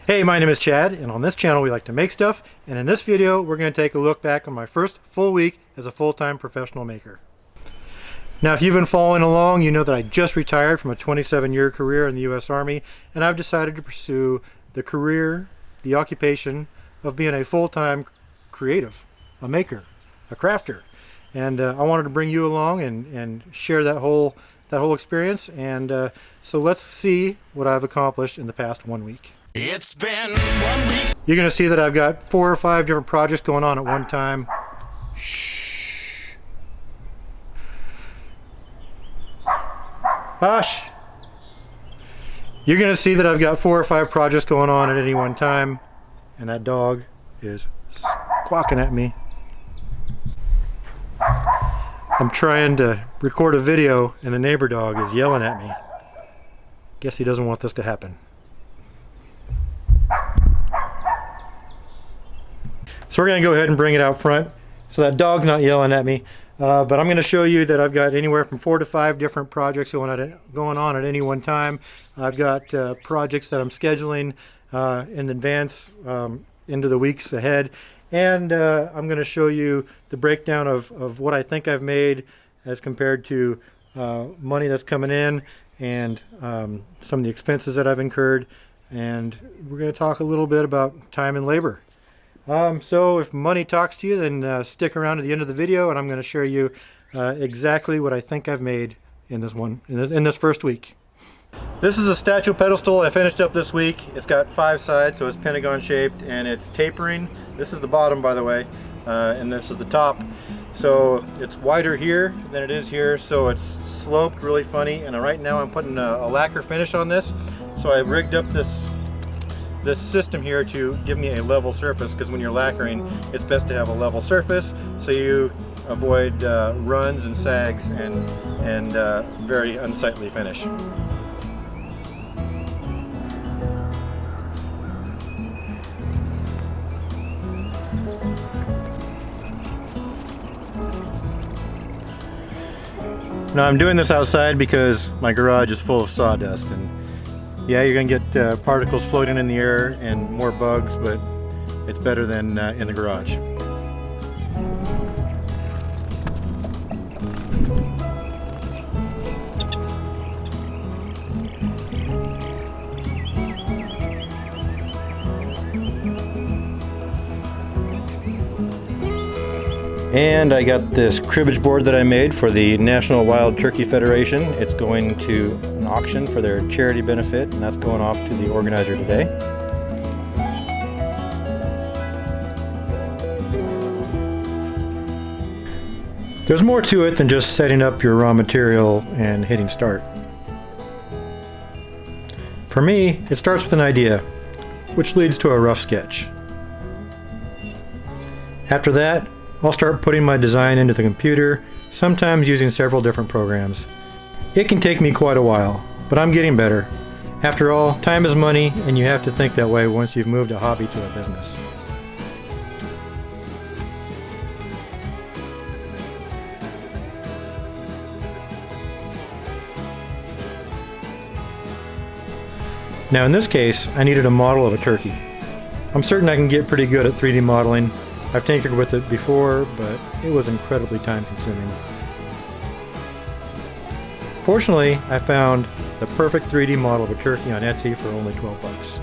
Hey, my name is Chad, and on this channel we like to make stuff, and in this video we're going to take a look back on my first full week as a full-time professional maker. Now, if you've been following along, you know that I just retired from a 27-year career in the U.S. Army, and I've decided to pursue the occupation of being a full-time creative, a maker, a crafter. And I wanted to bring you along and share that whole experience, and so let's see what I've accomplished in the past 1 week. It's been 1 week. You're going to see that I've got 4 or 5 different projects going on at one time. Shh. Hush. You're going to see that I've got 4 or 5 projects going on at any one time, and that dog is squawking at me. I'm trying to record a video and the neighbor dog is yelling at me. Guess he doesn't want this to happen. So we're going to go ahead and bring it out front so that dog's not yelling at me. But I'm going to show you that I've got anywhere from 4 to 5 different projects going on at any one time. I've got projects that I'm scheduling in advance into the weeks ahead. And I'm going to show you the breakdown of what I think I've made as compared to money that's coming in and some of the expenses that I've incurred. And we're going to talk a little bit about time and labor. So if money talks to you, then stick around to the end of the video, and I'm going to share you exactly what I think I've made in this first week. This is a statue pedestal I finished up this week. It's got 5 sides, so it's pentagon shaped, and it's tapering. This is the bottom, by the way, and this is the top. So it's wider here than it is here, so it's sloped really funny. And right now I'm putting a lacquer finish on this. So I rigged up this system here to give me a level surface, because when you're lacquering, it's best to have a level surface so you avoid runs and sags and very unsightly finish. Now I'm doing this outside because my garage is full of sawdust, and yeah, you're gonna get particles floating in the air and more bugs, but it's better than in the garage. And I got this cribbage board that I made for the National Wild Turkey Federation. It's going to an auction for their charity benefit, and that's going off to the organizer today. There's more to it than just setting up your raw material and hitting start. For me, it starts with an idea, which leads to a rough sketch. After that, I'll start putting my design into the computer, sometimes using several different programs. It can take me quite a while, but I'm getting better. After all, time is money, and you have to think that way once you've moved a hobby to a business. Now in this case, I needed a model of a turkey. I'm certain I can get pretty good at 3D modeling. I've tinkered with it before, but it was incredibly time consuming. Fortunately, I found the perfect 3D model of a turkey on Etsy for only 12 bucks.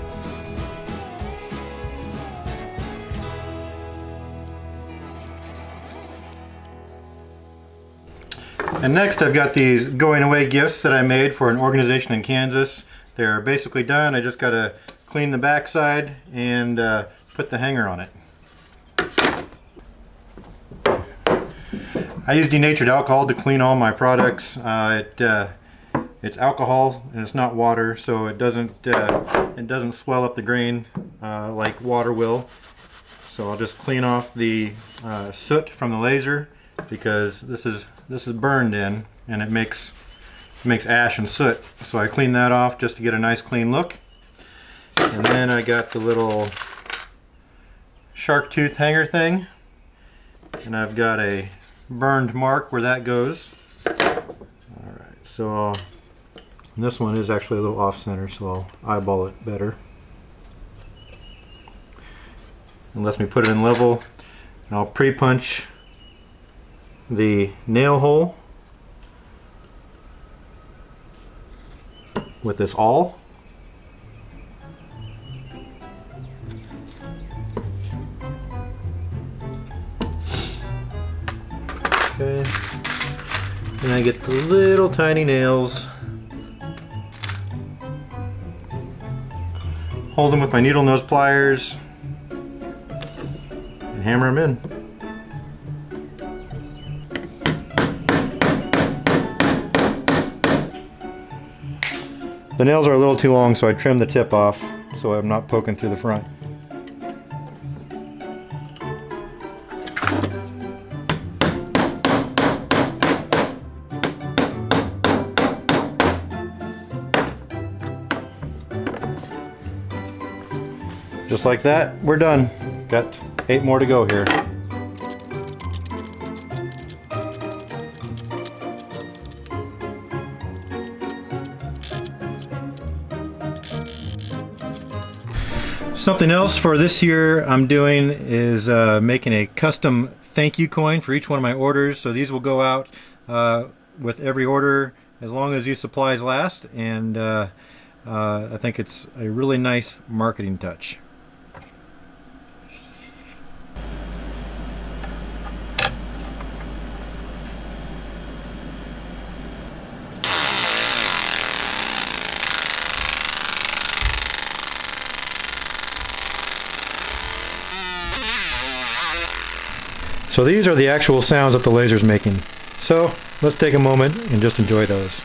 And next I've got these going away gifts that I made for an organization in Kansas. They're basically done. I just got to clean the back side and put the hanger on it. I use denatured alcohol to clean all my products. It's alcohol and it's not water, so it doesn't swell up the grain like water will. So I'll just clean off the soot from the laser, because this is burned in and it makes ash and soot. So I clean that off just to get a nice clean look. And then I got the little shark tooth hanger thing, and I've got a burned mark where that goes. Alright, so this one is actually a little off center, so I'll eyeball it better. It lets me put it in level. And I'll pre-punch the nail hole with this awl. Okay. And I get the little tiny nails. Hold them with my needle nose pliers and hammer them in. The nails are a little too long, so I trim the tip off so I'm not poking through the front. Just like that, we're done. Got 8 more to go here. Something else for this year I'm doing is making a custom thank you coin for each one of my orders. So these will go out with every order as long as these supplies last, and I think it's a really nice marketing touch. So these are the actual sounds that the laser's making. So let's take a moment and just enjoy those.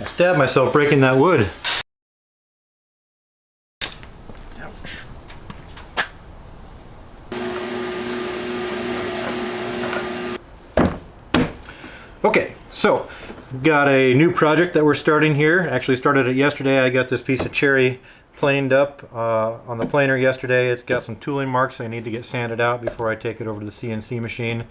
I stabbed myself breaking that wood. Okay, so got a new project that we're starting here. Actually started it yesterday. I got this piece of cherry planed up on the planer yesterday. It's got some tooling marks I need to get sanded out before I take it over to the CNC machine.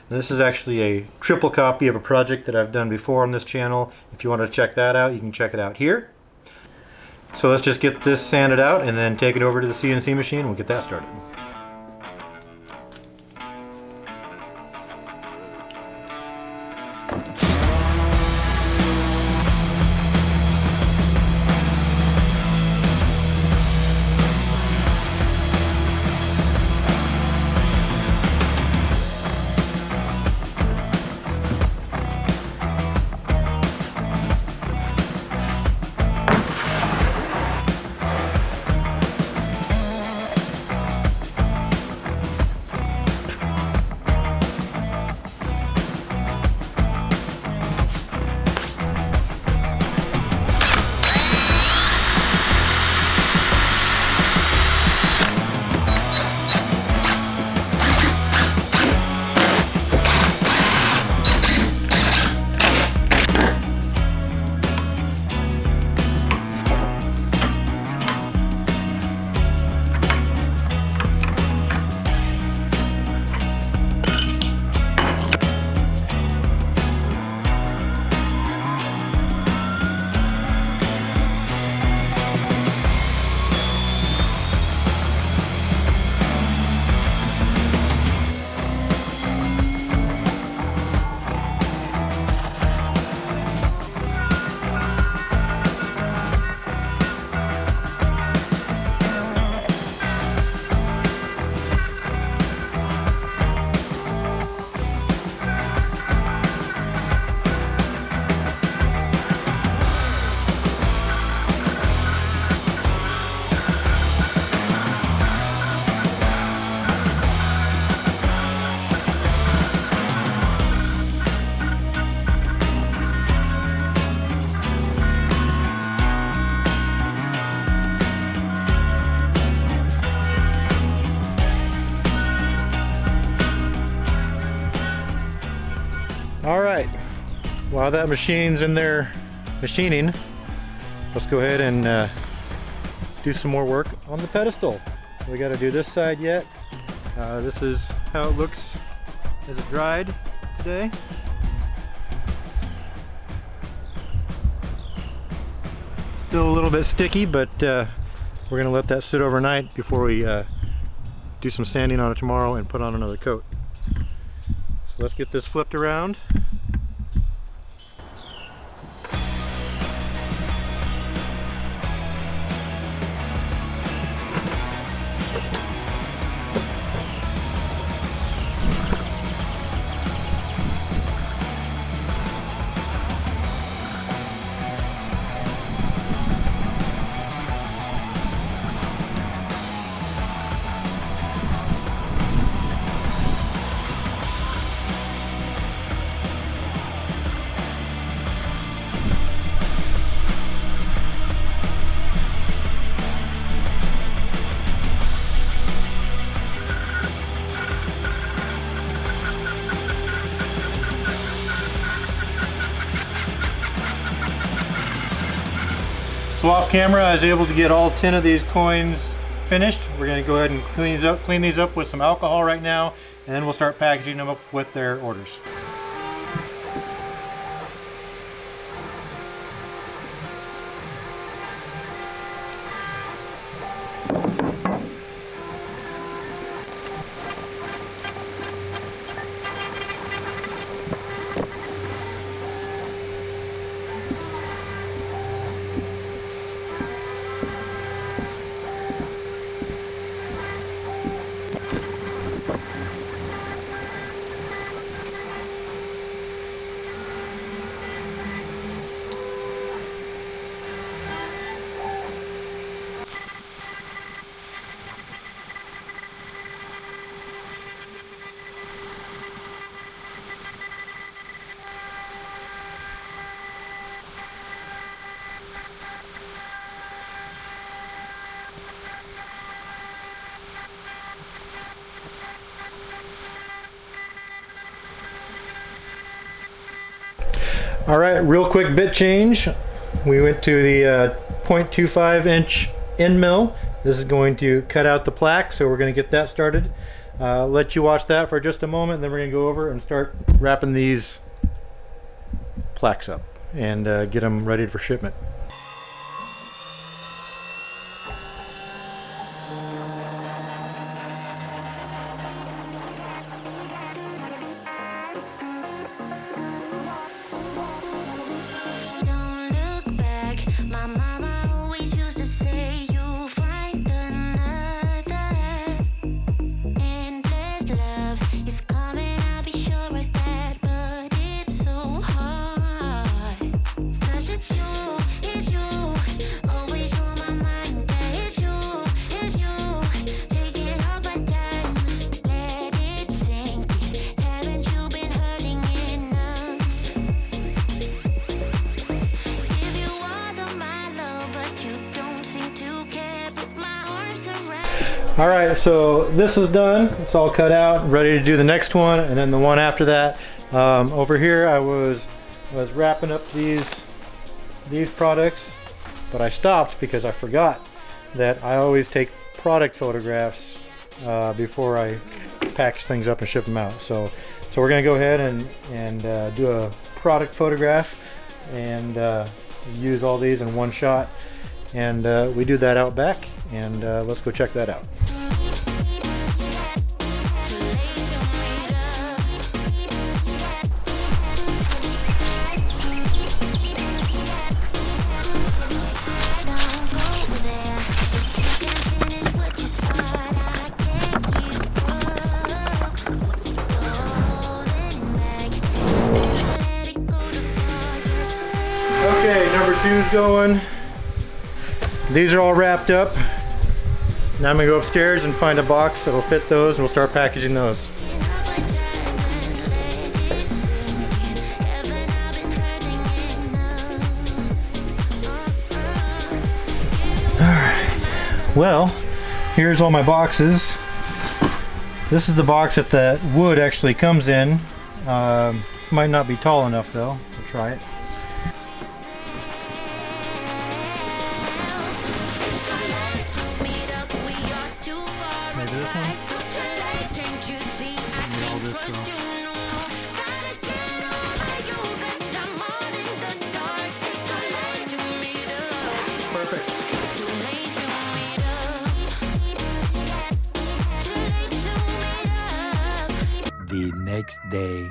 And this is actually a triple copy of a project that I've done before on this channel. If you want to check that out, you can check it out here. So let's just get this sanded out and then take it over to the CNC machine. We'll get that started. while that machine's in there machining, let's go ahead and do some more work on the pedestal. We got to do this side yet. This is how it looks as it dried today. Still a little bit sticky, but we're going to let that sit overnight before we do some sanding on it tomorrow and put on another coat. So let's get this flipped around. So off camera, I was able to get all 10 of these coins finished. We're going to go ahead and clean these up with some alcohol right now, and then we'll start packaging them up with their orders. All right, real quick bit change. We went to the 0.25 inch end mill. This is going to cut out the plaque, so we're going to get that started. Let you watch that for just a moment, and then we're going to go over and start wrapping these plaques up and get them ready for shipment. All right, so this is done. It's all cut out, ready to do the next one, and then the one after that. Over here, I was wrapping up these products, but I stopped because I forgot that I always take product photographs before I package things up and ship them out. So we're gonna go ahead and do a product photograph and use all these in one shot. And we do that out back, and let's go check that out. Okay, number 2's going. These are all wrapped up. Now I'm gonna go upstairs and find a box that'll fit those, and we'll start packaging those. Alright, well, here's all my boxes. This is the box that the wood actually comes in. Might not be tall enough though. We'll try it. Maybe this one? Nail this though. Perfect. The next day.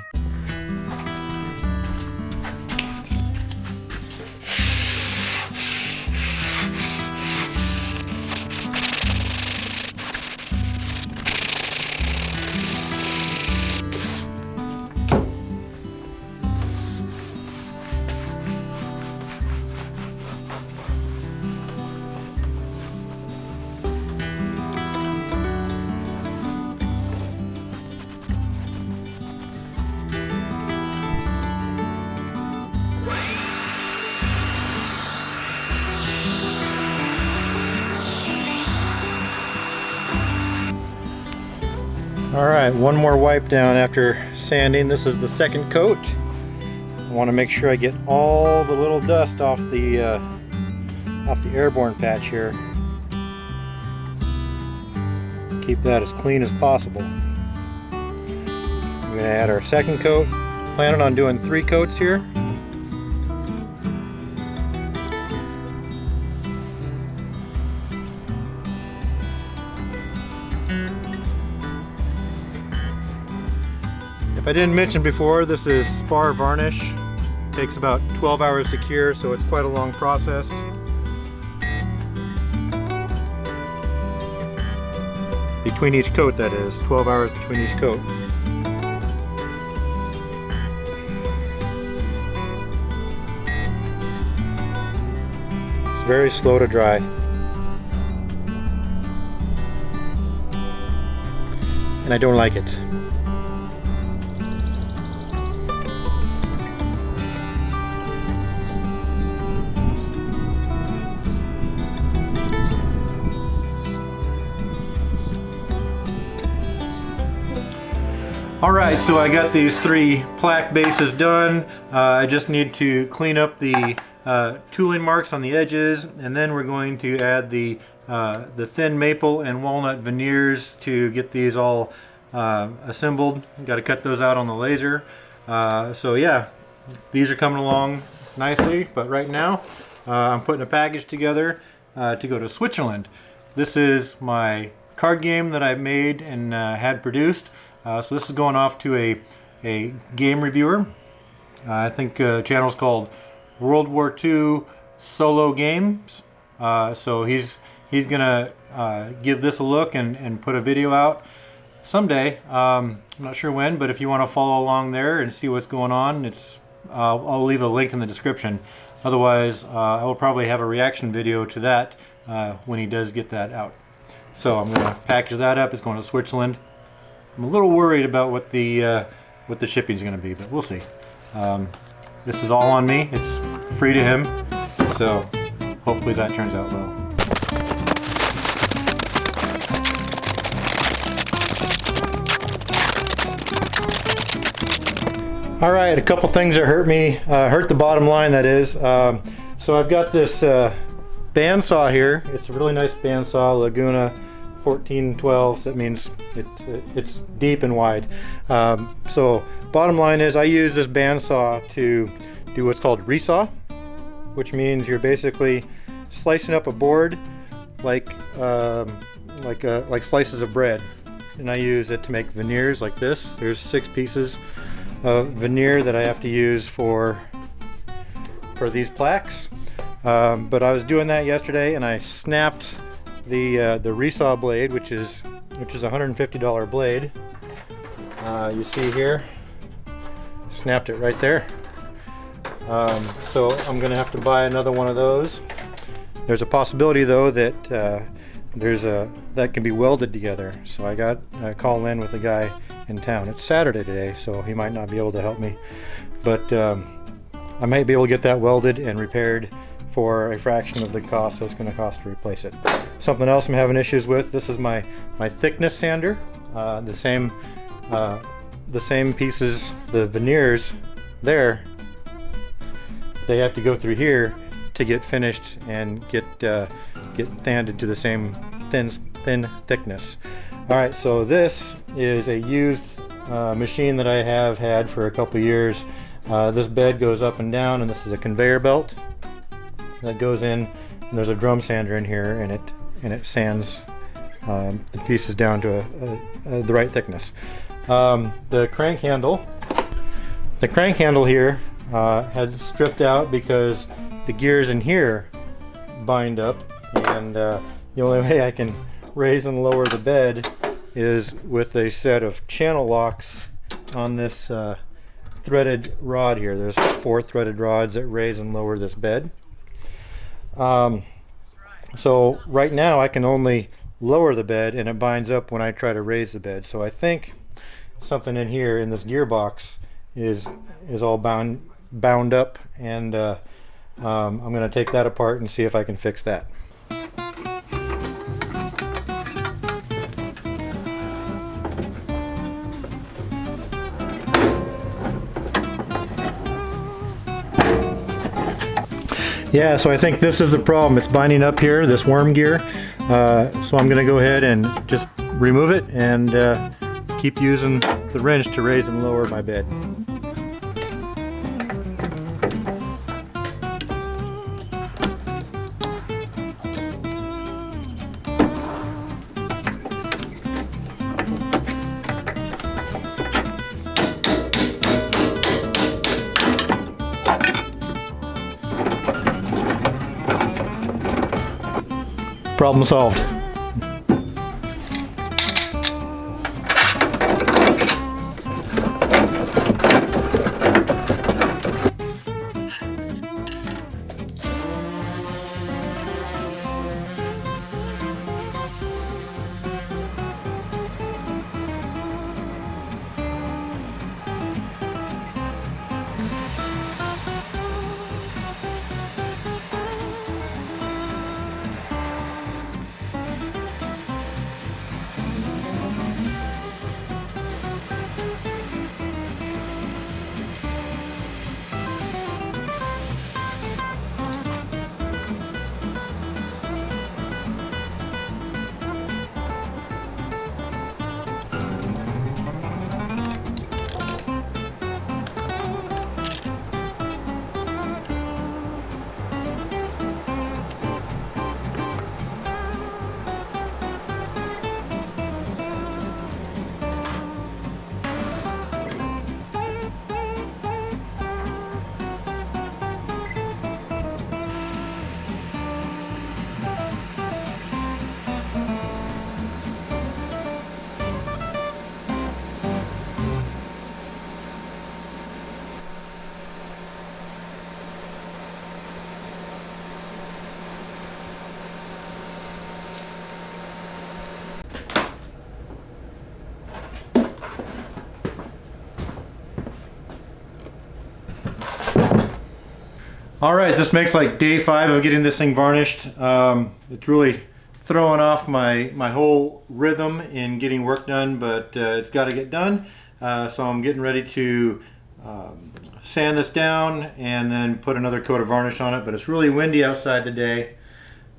Alright, one more wipe down after sanding. This is the second coat. I want to make sure I get all the little dust off the airborne patch here. Keep that as clean as possible. We're going to add our second coat. Planning on doing 3 coats here. If I didn't mention before, this is spar varnish. It takes about 12 hours to cure, so it's quite a long process. Between each coat, that is. 12 hours between each coat. It's very slow to dry. And I don't like it. Alright, so I got these 3 plaque bases done. I just need to clean up the tooling marks on the edges, and then we're going to add the thin maple and walnut veneers to get these all assembled. Got to cut those out on the laser. So yeah, these are coming along nicely, but right now I'm putting a package together to go to Switzerland. This is my card game that I made and had produced. So this is going off to a game reviewer. I think the channel's called World War II Solo Games. So he's gonna give this a look and put a video out someday. I'm not sure when, but if you want to follow along there and see what's going on, I'll leave a link in the description. Otherwise, I will probably have a reaction video to that when he does get that out. So I'm gonna package that up. It's going to Switzerland. I'm a little worried about what the shipping is going to be, but we'll see. This is all on me. It's free to him, so hopefully that turns out well. All right, a couple things that hurt the bottom line, that is. So I've got this bandsaw here. It's a really nice bandsaw, Laguna 1412, so that means it's deep and wide. So bottom line is I use this bandsaw to do what's called resaw, which means you're basically slicing up a board like slices of bread, and I use it to make veneers like this. There's 6 pieces of veneer that I have to use for these plaques. But I was doing that yesterday and I snapped the resaw blade, which is a $150 blade. You see here, snapped it right there. So I'm gonna have to buy another one of those. There's a possibility though that that can be welded together. So I got a call in with a guy in town. It's Saturday today, so he might not be able to help me, but I might be able to get that welded and repaired for a fraction of the cost it's going to cost to replace it. Something else I'm having issues with, this is my thickness sander. The same pieces, the veneers there, they have to go through here to get finished and get sanded to the same thin thickness. All right, so this is a used machine that I have had for a couple years. This bed goes up and down, and this is a conveyor belt that goes in, and there's a drum sander in here, and it sands the pieces down to the right thickness. The crank handle here had stripped out because the gears in here bind up, and the only way I can raise and lower the bed is with a set of channel locks on this threaded rod here. There's 4 threaded rods that raise and lower this bed. So right now I can only lower the bed, and it binds up when I try to raise the bed. So I think something in here in this gearbox is all bound up, and I'm going to take that apart and see if I can fix that. Yeah, so I think this is the problem. It's binding up here, this worm gear. So I'm going to go ahead and just remove it and keep using the wrench to raise and lower my bed. Problem solved. All right, this makes like day 5 of getting this thing varnished. It's really throwing off my whole rhythm in getting work done, but it's got to get done. So I'm getting ready to sand this down and then put another coat of varnish on it, but it's really windy outside today.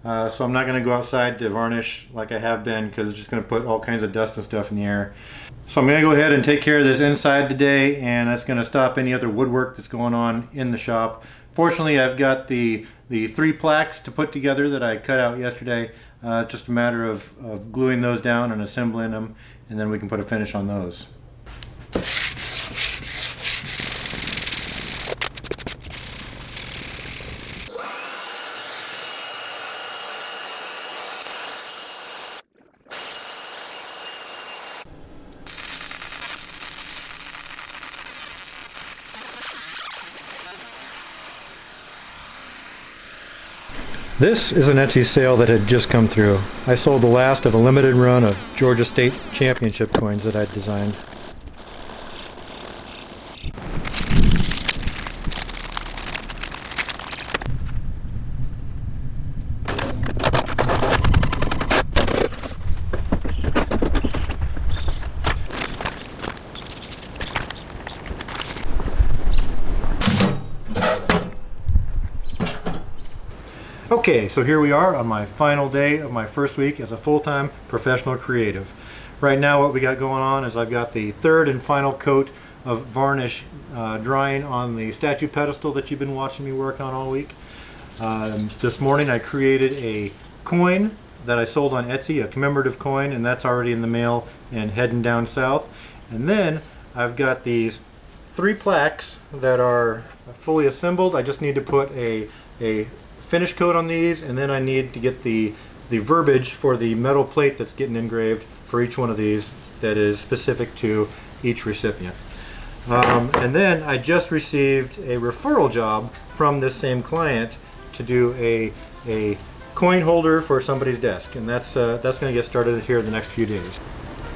So I'm not going to go outside to varnish like I have been, because it's just going to put all kinds of dust and stuff in the air. So I'm going to go ahead and take care of this inside today, and that's going to stop any other woodwork that's going on in the shop. Fortunately, I've got the 3 plaques to put together that I cut out yesterday. Just a matter of gluing those down and assembling them, and then we can put a finish on those. This is an Etsy sale that had just come through. I sold the last of a limited run of Georgia State Championship coins that I'd designed. Okay, so here we are on my final day of my first week as a full-time professional creative. Right now what we got going on is I've got the third and final coat of varnish drying on the statue pedestal that you've been watching me work on all week. This morning I created a coin that I sold on Etsy, a commemorative coin, and that's already in the mail and heading down south. And then I've got these 3 plaques that are fully assembled. I just need to put a finish coat on these, and then I need to get the verbiage for the metal plate that's getting engraved for each one of these that is specific to each recipient. And then I just received a referral job from this same client to do a coin holder for somebody's desk, and that's going to get started here in the next few days.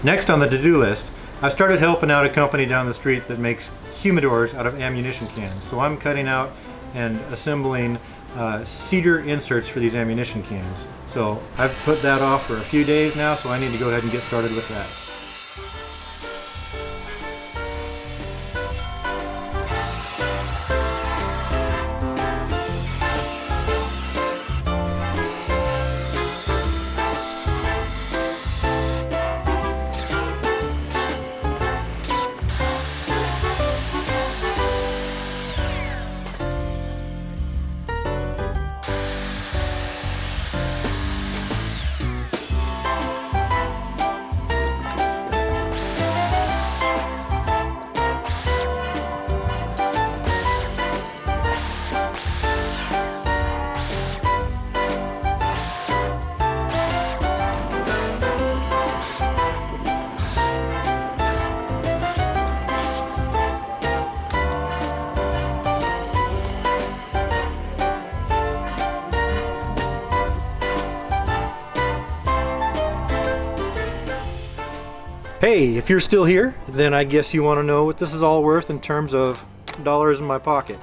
Next on the to-do list, I started helping out a company down the street that makes humidors out of ammunition cans. So I'm cutting out and assembling cedar inserts for these ammunition cans. So I've put that off for a few days now, so I need to go ahead and get started with that. Hey, if you're still here, then I guess you want to know what this is all worth in terms of dollars in my pocket.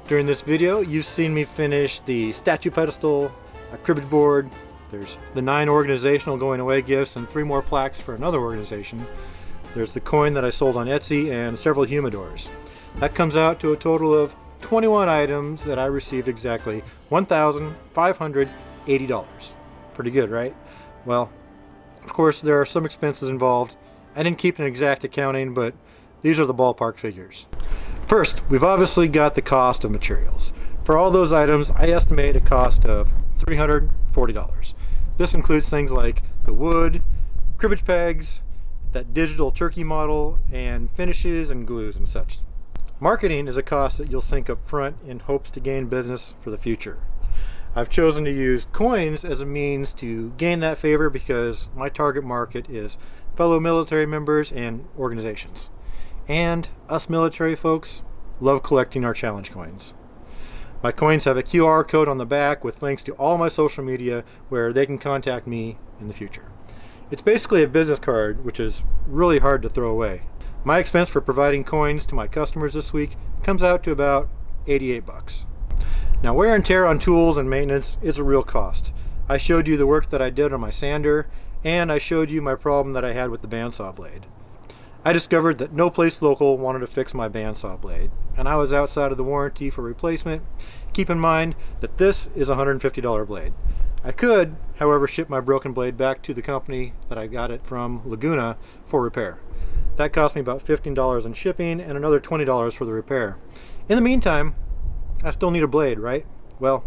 During this video, you've seen me finish the statue pedestal, a cribbage board, there's the 9 organizational going away gifts and 3 more plaques for another organization. There's the coin that I sold on Etsy and several humidors. That comes out to a total of 21 items that I received exactly $1,580. Pretty good, right? Well, of course there are some expenses involved. I didn't keep an exact accounting, but these are the ballpark figures. First, we've obviously got the cost of materials. For all those items, I estimate a cost of $340. This includes things like the wood, cribbage pegs, that digital turkey model, and finishes and glues and such. Marketing is a cost that you'll sink up front in hopes to gain business for the future. I've chosen to use coins as a means to gain that favor because my target market is fellow military members and organizations. And us military folks love collecting our challenge coins. My coins have a QR code on the back with links to all my social media where they can contact me in the future. It's basically a business card, which is really hard to throw away. My expense for providing coins to my customers this week comes out to about 88 bucks. Now, wear and tear on tools and maintenance is a real cost. I showed you the work that I did on my sander, and I showed you my problem that I had with the bandsaw blade. I discovered that no place local wanted to fix my bandsaw blade, and I was outside of the warranty for replacement. Keep in mind that this is a $150 blade. I could, however, ship my broken blade back to the company that I got it from, Laguna, for repair. That cost me about $15 in shipping and another $20 for the repair. In the meantime, I still need a blade, right? Well,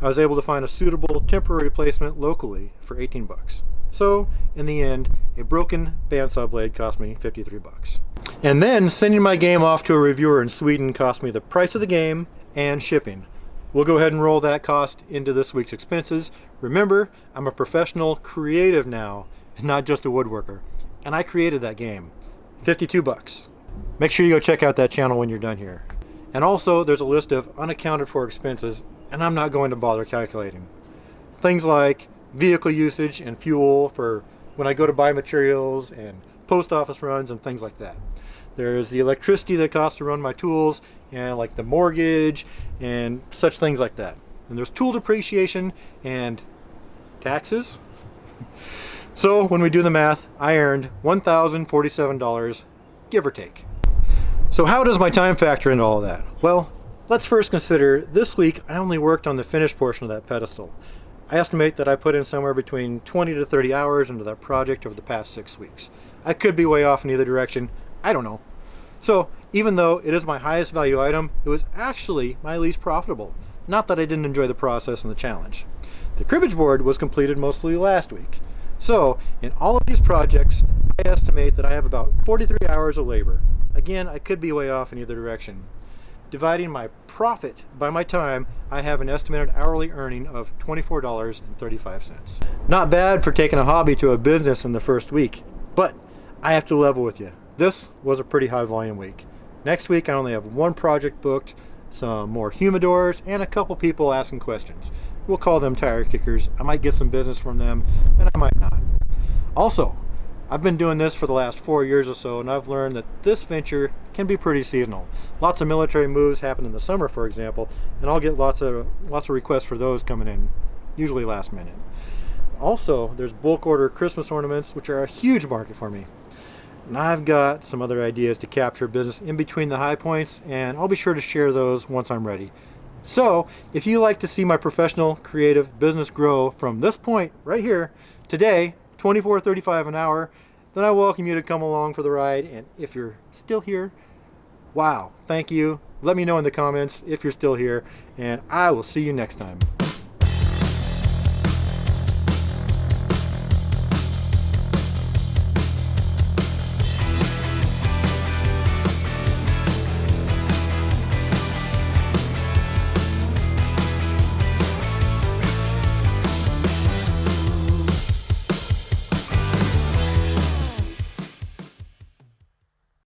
I was able to find a suitable temporary replacement locally for 18 bucks. So, in the end, a broken bandsaw blade cost me 53 bucks. And then, sending my game off to a reviewer in Sweden cost me the price of the game and shipping. We'll go ahead and roll that cost into this week's expenses. Remember, I'm a professional creative now, and not just a woodworker. And I created that game. 52 bucks. Make sure you go check out that channel when you're done here. And also, there's a list of unaccounted for expenses, and I'm not going to bother calculating. Things like vehicle usage and fuel for when I go to buy materials, and post office runs and things like that. There's the electricity that costs to run my tools, and like the mortgage and such things like that. And there's tool depreciation and taxes. So when we do the math, I earned $1,047, give or take. So how does my time factor into all of that? Well, Let's first consider this week I only worked on the finished portion of that pedestal. I estimate that I put in somewhere between 20 to 30 hours into that project over the past 6 weeks. I could be way off in either direction, I don't know. So even though it is my highest value item, it was actually my least profitable. Not that I didn't enjoy the process and the challenge. The cribbage board was completed mostly last week. So in all of these projects, I estimate that I have about 43 hours of labor. Again, I could be way off in either direction. Dividing my profit by my time, I have an estimated hourly earning of $24.35. Not bad for taking a hobby to a business in the first week, but I have to level with you. This was a pretty high volume week. Next week I only have one project booked, some more humidors, and a couple people asking questions. We'll call them tire kickers. I might get some business from them, and I might not. Also, I've been doing this for the last 4 years or so, and I've learned that this venture can be pretty seasonal. Lots of military moves happen in the summer, for example, and I'll get lots of requests for those coming in, usually last minute. Also, there's bulk order Christmas ornaments, which are a huge market for me. And I've got some other ideas to capture business in between the high points, and I'll be sure to share those once I'm ready. So, if you like to see my professional, creative business grow from this point right here, today, $24.35 an hour, then I welcome you to come along for the ride. And if you're still here, wow, thank you. Let me know in the comments if you're still here, and I will see you next time.